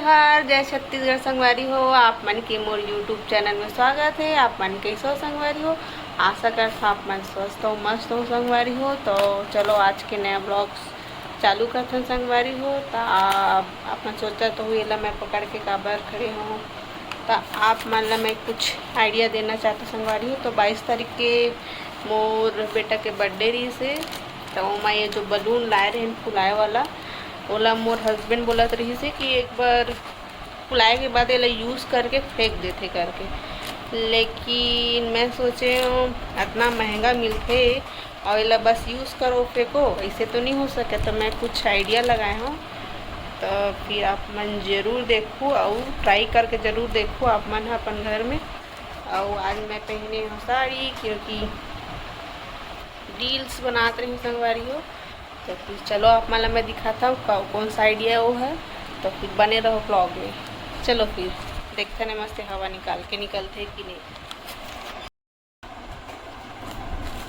जोहार जय छत्तीसगढ़ संगवारी हो। आप मन के मोर यूट्यूब चैनल में स्वागत है। आप मन कैसे हो संगवारी हो? आशा करता आप मन स्वस्थ हो मस्त हो संगवारी हो। तो चलो आज के नया ब्लॉग्स चालू करते हैं संगवारी हो। तो आप मन सोचा तो ये ला मैं पकड़ के काबर खड़े हूँ। तो आप मन ला मैं कुछ आइडिया देना चाहता संगवारी हो। तो 22 तारीख के मोर बेटा के बर्थडे रही से, तो मैं ये जो बलून लाए रहे फुलाए वाला ओला मोर हस्बैंड बोलत रही से कि एक बार फुलाए के बाद एला यूज़ करके फेंक देते करके, लेकिन मैं सोचे इतना महंगा मिलते और एला बस यूज़ करो फेंको, ऐसे तो नहीं हो सके। तो मैं कुछ आइडिया लगाए हूँ, तो फिर आप मन ज़रूर देखो और ट्राई करके ज़रूर देखो आप मन अपन घर में। और आज मैं पहने हूँ साड़ी, क्योंकि रील्स बनाते रही संगवारी हो। तो फिर चलो आप माला मैं दिखाता हूँ कौन सा आइडिया वो है। तो फिर बने रहो ब्लॉग में। चलो फिर देखते हैं मस्त हवा निकाल के निकलते कि नहीं।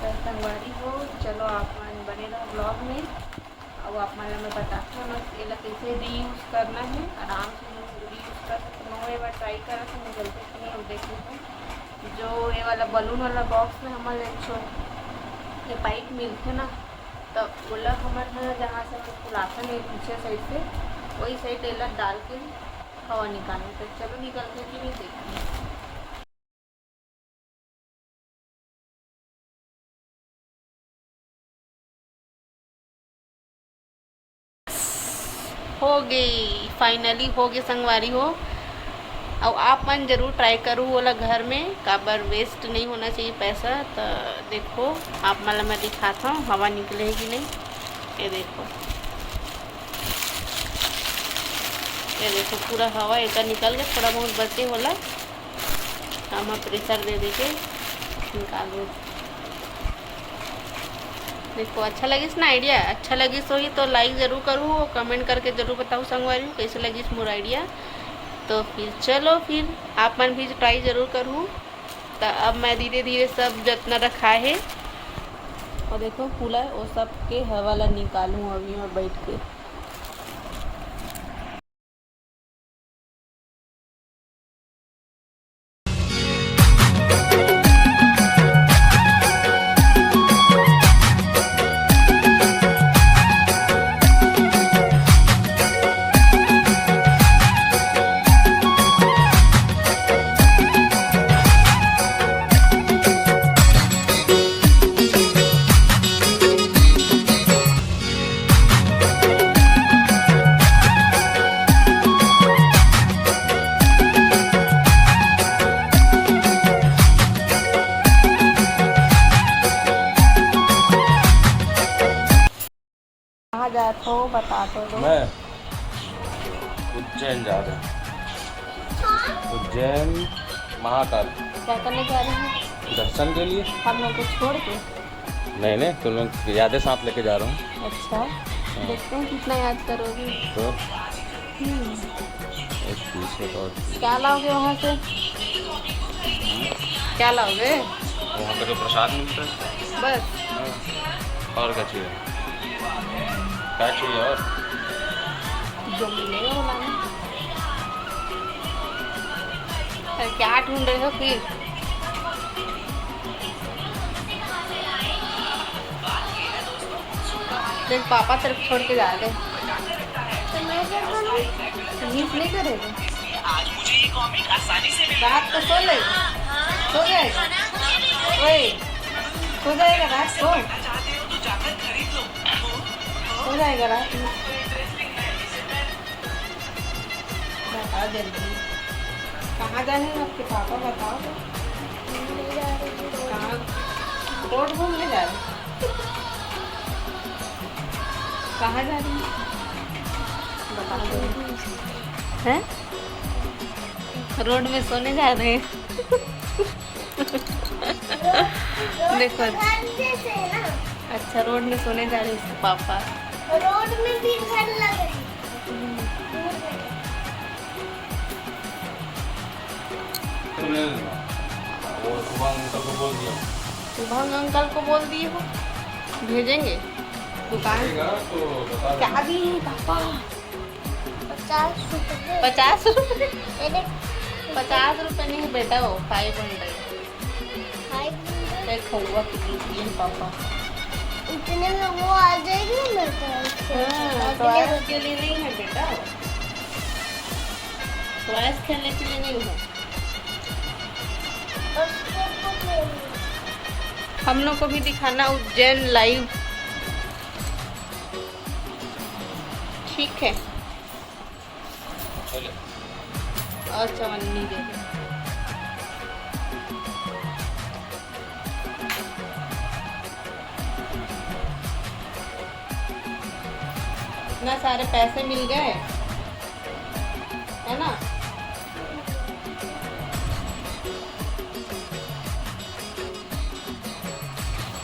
तो संगवारी हो चलो आप बने रहो ब्लॉग में। और आप माला मैं बताता हूँ मस्त ये कैसे रीयूज़ करना है, आराम से रीयूज़ कर सकते हो। एक बार ट्राई करा था निकलते कि नहीं। अब देख लेते हैं जो ये वाला बलून वाला बॉक्स में हमारे ये पाइप मिलते ना, तो ओला हमारे जहाँ से हम फुलाता है पीछे साइड से वही साइड एला डाल के हवा निकालने। तो चलो निकलते कि नहीं देखते हो गई, फाइनली हो गए संगवारी हो। और आप मन जरूर ट्राई करूँ वाला घर में, काबर वेस्ट नहीं होना चाहिए पैसा। तो देखो आप मतलब मैं दिखाता हूँ हवा निकले कि नहीं। ये देखो, ये देखो पूरा हवा एक निकल के थोड़ा बहुत बचे वाला हम प्रेशर दे दे के निकाल दो। देखो अच्छा लगी ना आइडिया? अच्छा लगी सो ही तो लाइक ज़रूर करूँ और कमेंट करके ज़रूर बताऊँ संगवारी हूँ कैसे लगी मोर आइडिया। तो फिर चलो फिर आप मन भी ट्राई ज़रूर करूँ। तो अब मैं धीरे धीरे सब जितना रखा है और देखो फूला वो सब के हवा ला निकालूँ अभी और बैठ के। कहाँ जाते हो बता दो। मैं उज्जैन जा रहा हूँ। उज्जैन महाकाल। क्या करने जा रही हैं? दर्शन के लिए। हम लोग को छोड़ के? नहीं नहीं, तुम लोग यादें साथ लेके जा रहा हूँ। अच्छा देखते हैं कितना याद करोगे। तो एक पीछे और क्या लाओगे वहाँ से? क्या लाओगे? वहाँ पे तो प्रसाद मिलता है बस। और क्या चाहिए? क्या चाहिए और? जो मिलेगा वो लाना। क्या ढूंढ रहे हो फिर? देख पापा तरफ छोड़ के जा रहे। मिस नहीं करेगा? रात को सो ले, सो जाएगा। ओए सो जाएगा रात को, सो जाएगा रात में। बताओ जल्दी कहाँ जा रहे हैं आपके पापा? बताओ तो। कहाँ? रोड घूमने जा रहे हैं? कहाँ जा रही हैं? बताओ हैं? रोड में सोने जा रहे हैं। देखो अच्छा रोड में सोने जा रहे हैं पापा। रोड में भी घर लग रही है। शुभम अंकल को बोल दिए हो भेजेंगे दुकान। क्या दी पापा? 50 रुपए 50 रुपये? मैंने 50 रुपये नहीं बेटा, वो 500। 500 एक खौवा की पापा। इतने में वो आ जाएगी ना तो तो आज के लिए नहीं है बेटा, तो आज खेलने के लिए नहीं है। हम लोग को भी दिखाना उज्जैन लाइव, ठीक है। चले। और चवन्नी दे दे। इतना सारे पैसे मिल गए, है ना।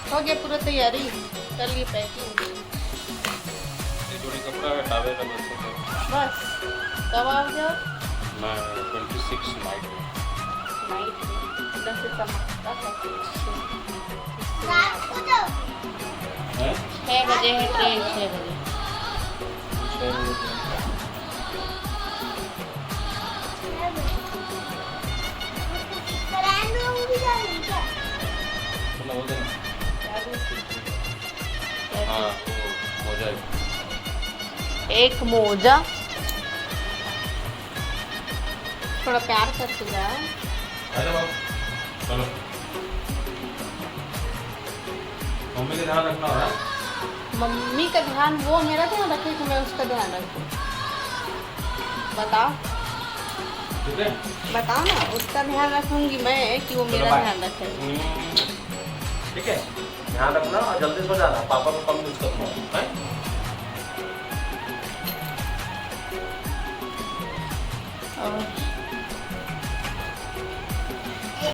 हो गया पूरा तैयारी, कर लिए पैकिंग। ये जोड़ी कपड़ा है, टावे का बस। बस कब आओगे? मैं 26 नाइट में। नाइट में 10 से चमकता है। रात को जाओ। हैं? 6 बजे है ट्रेन, 6 बजे। 6 बजे ट्रेन है। कराने में भी जाएंगे क्या? चलो हो गया। हाँ वो मोजा है। एक मोजा, थोड़ा प्यार करते जाओ। अरे बाबू चलो, मम्मी का ध्यान रखना होगा। मम्मी का ध्यान, वो मेरा ध्यान रखे कि मैं उसका ध्यान रखूं? बताओ ठीक है। बताओ ना, उसका ध्यान रखूंगी मैं कि वो चलो, मेरा बाय। ध्यान रखे। ठीक है, ध्यान रखना और जल्दी सो जाना। पापा को कम यूज करना है। और